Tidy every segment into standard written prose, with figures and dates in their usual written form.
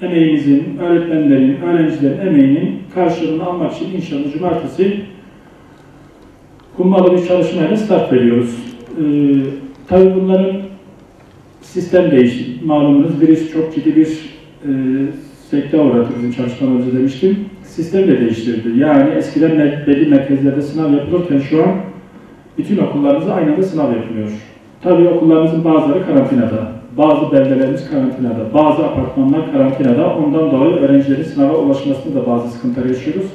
emeğimizin, öğretmenlerin, öğrencilerin emeğinin karşılığını almak için inşallah cumartesi hummalı bir çalışmayla start veriyoruz. Tabii bunların sistem değişti. Malumunuz virüs çok ciddi bir sekteye uğradı bizim çalışmalarımızı demiştim. Sistem de değiştirdi. Yani eskiden belli merkezlerde sınav yapılırken şu an bütün okullarımızda aynı anda sınav yapılıyor. Tabii okullarımızın bazıları karantinada, bazı beldelerimiz karantinada, bazı apartmanlar karantinada. Ondan dolayı öğrencilerin sınava ulaşmasında da bazı sıkıntılar yaşıyoruz.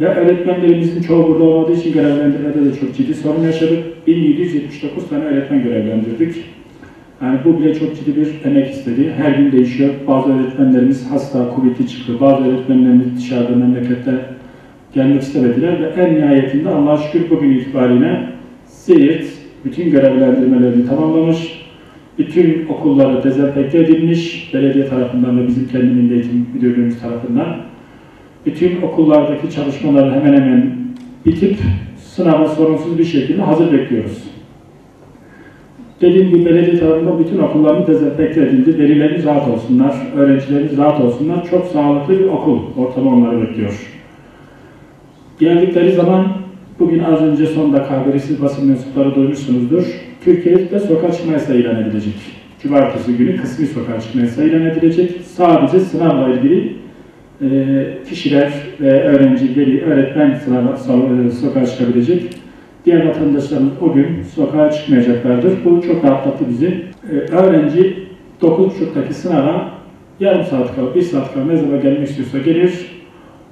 Ve öğretmenlerimizin çoğu burada olmadığı için görevlendirmede de çok ciddi sorun yaşadık. 1779 tane öğretmen görevlendirdik. Yani bu bile çok ciddi bir emek istedi. Her gün değişiyor. Bazı öğretmenlerimiz hasta, Covid'li çıktı. Bazı öğretmenlerimiz dışarıda, memlekette gelmek istemediler ve en nihayetinde Allah'a şükür bugün itibariyle Siirt bütün görevlendirmelerini tamamlamış. Bütün okulları dezenfekte edilmiş, belediye tarafından ve bizim kendi Milli Eğitim Müdürlüğümüz tarafından. Bütün okullardaki çalışmaları hemen hemen bitip sınava sorunsuz bir şekilde hazır bekliyoruz. Dediğim gibi belediye tarafından bütün okulların dezenfekte edildi. Velilerimiz rahat olsunlar, öğrencilerimiz rahat olsunlar. Çok sağlıklı bir okul ortamı onları bekliyor. Geldikleri zaman, bugün az önce son dakika haberi siz basın mensupları duymuşsunuzdur. Türkiye'de sokağa çıkma yasağı ilan edilecek. Cumartesi günü kısmi sokağa çıkma yasağı ilan edilecek. Sadece sınavla ilgili kişiler ve öğrenci, veli, öğretmen sokağa çıkabilecek. Diğer vatandaşlarımız o gün sokağa çıkmayacaklardır. Bu çok rahatlattı bizi. Öğrenci 9.30'daki sınava yarım saat kala, 1 saat kala ne zaman gelmek istiyorsa gelir.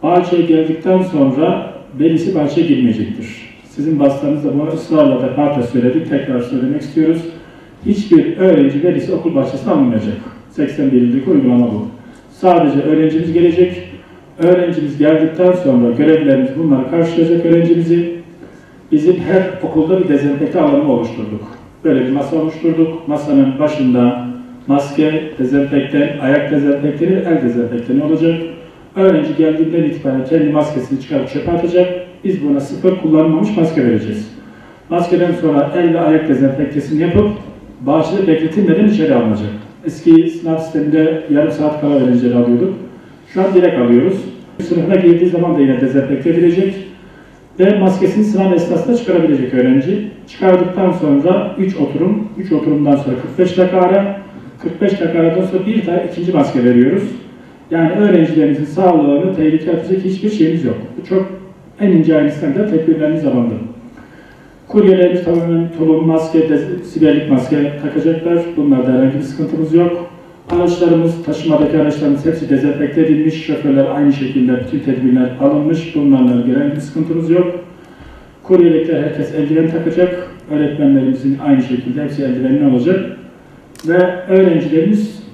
Bahçeye geldikten sonra velisi bahçeye girmeyecektir. Sizin vasıtanızda bunu ısrarla defalarca söyledik, tekrar söylemek istiyoruz. Hiçbir öğrenci velisi okul bahçesine alınmayacak. 81 yıllık uygulama bu. Sadece öğrencimiz gelecek. Öğrencimiz geldikten sonra görevlilerimiz bunları karşılayacak öğrencimizi. Bizim her okulda bir dezenfekte alanı oluşturduk. Böyle bir masa oluşturduk. Masanın başında maske, dezenfektan, ayak dezenfektörü, el dezenfektanı olacak. Öğrenci geldiğinden itibaren kendi maskesini çıkarıp çöpe atacak. Biz buna sıfır kullanılmamış maske vereceğiz. Maskeden sonra el ve ayak dezenfektesini yapıp bahçede bekletilmeden içeri alınacak. Eski sınav sisteminde yarım saat kala öğrencileri alıyorduk. Şu an direkt alıyoruz. Sınıfına girdiği zaman da yine dezenfekte edilecek. Ve maskesini sınav esnasında çıkarabilecek öğrenci. Çıkardıktan sonra 3 oturumdan sonra 45 dakika ara, 45 dakika aradan sonra bir tane ikinci maske veriyoruz. Yani öğrencilerimizin sağlığını tehlikeye atacak hiçbir şeyimiz yok. Bu çok en ince ayrıntılarında de tedbirlerimiz alındı. Kuryelerimiz tamamen tulum maske, siberlik maske takacaklar. Bunlarda herhangi bir sıkıntımız yok. Araçlarımız, taşımadaki araçlarımız hepsi dezenfekte edilmiş. Şoförler aynı şekilde bütün tedbirler alınmış. Bunlarla ilgili herhangi bir sıkıntımız yok. Kuryelikler herkes eldiven takacak. Öğretmenlerimizin aynı şekilde hepsi eldivenli olacak. Ve öğrencilerimiz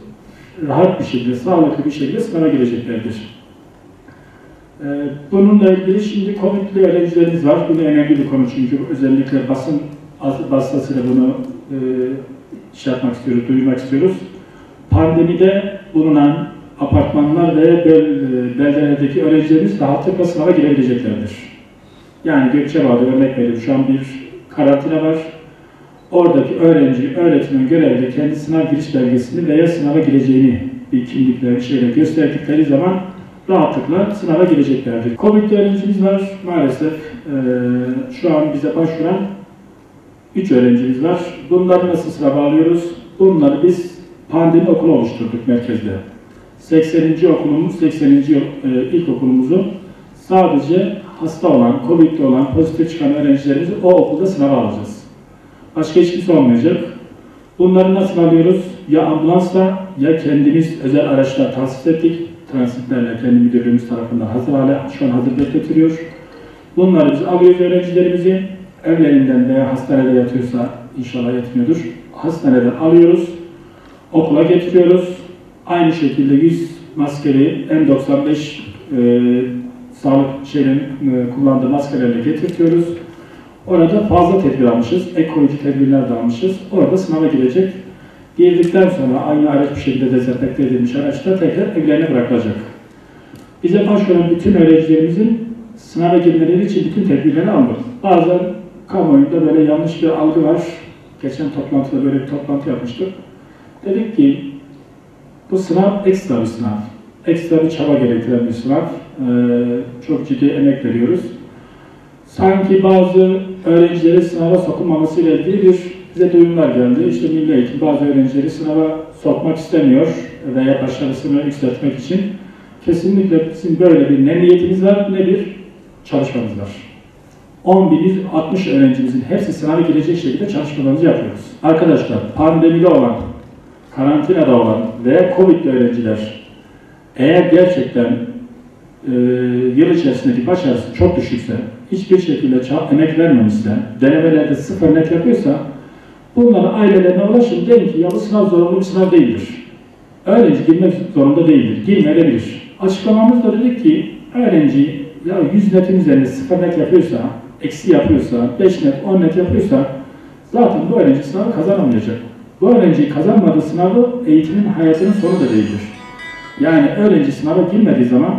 rahat bir şekilde, sağlıklı bir şekilde sınava gireceklerdir. Bununla ilgili şimdi Covid'li öğrencilerimiz var. Bu önemli bir konu çünkü özellikle basın vasıtasıyla bunu yapmak istiyoruz, duyurmak istiyoruz. Pandemide bulunan apartmanlar ve beldelerdeki öğrencilerimiz rahatlıkla sınava girebileceklerdir. Yani Gökçeada'da örnek veriyorum, şu an bir karantina var. Oradaki öğrenci, öğretmen görevli kendi sınav giriş belgesini veya sınava gireceğini bir kimlikle şeyle gösterdikleri zaman rahatlıkla sınava gireceklerdir. Covid'li öğrencimiz var maalesef. Şu an bize başvuran 3 öğrencimiz var. Bunları nasıl sınava alıyoruz? Bunları biz pandemi okulu oluşturduk merkezde. 80. okulumuz, 80. ilkokulumuzu sadece hasta olan, Covid'li olan, pozitif çıkan öğrencilerimizi o okulda sınava alacağız. Başka hiç kimse olmayacak. Bunları nasıl alıyoruz? Ya ambulansla ya kendimiz özel araçlar tahsis ettik. Transitlerle kendi müdürlüğümüz tarafından şu an hazır bekletiliyor. Bunları biz alıyoruz öğrencilerimizi. Evlerinden veya hastanede yatıyorsa inşallah yetmiyordur. Hastaneden alıyoruz. Okula getiriyoruz. Aynı şekilde 100 maskeli N95 sağlık kullandığı maskelerle getirtiyoruz. Orada fazla tedbir almışız. Ek koruyucu tedbirler de almışız. Orada sınava girecek. Girdikten sonra aynı araç bir şekilde dezenfekte edilmiş araçta tekrar evlerine bırakılacak. Bize başvuran bütün öğrencilerimizin sınava girmeleri için bütün tedbirleri aldık. Bazen kamuoyunda böyle yanlış bir algı var. Geçen toplantıda böyle bir toplantı yapmıştık. Dedik ki Bu sınav ekstra bir sınav. Ekstra bir çaba gerektiren bir sınav. Çok ciddi emek veriyoruz. Sanki bazı öğrencileri sınava sokulmaması ile ilgili bize duyumlar geldi. İşte Milli Eğitim bazı öğrencileri sınava sokmak istemiyor veya başarısını yükseltmek için. Kesinlikle bizim böyle bir ne niyetimiz var ne bir çalışmamız var. 10.160 öğrencimizin hepsi sınava girecek şekilde çalışmalarımızı yapıyoruz. Arkadaşlar, pandemide olan, karantinada olan veya Covid'li öğrenciler eğer gerçekten yıl içerisindeki başarısı çok düşükse, hiçbir şekilde emek vermemişse, denemelerde sıfır net yapıyorsa, bunların ailelerine ulaşın, deyin ki ya bu sınav zorunlu bir sınav değildir. Öğrenci girmek zorunda değildir, girmeyebilir. Açıklamamızda dedik ki, öğrenci ya 100 netin üzerinde sıfır net yapıyorsa, eksi yapıyorsa, 5 net, 10 net yapıyorsa, zaten bu öğrenci sınavı kazanamayacak. Bu öğrenci kazanmadığı sınavı eğitimin hayatının sonu da değildir. Yani öğrenci sınava girmediği zaman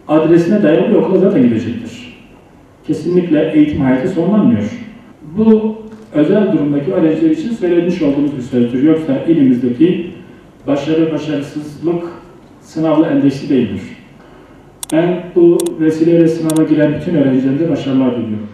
adresine dayalı bir okula zaten gidecektir. Kesinlikle eğitim hayatı sonlanmıyor. Bu özel durumdaki öğrenciler için söylenmiş olduğumuz bir sözdür. Yoksa ilimizdeki başarı, başarısızlık sınavla endeksli değildir. Ben bu vesileyle sınava giren bütün öğrencilerimize başarılar diliyorum.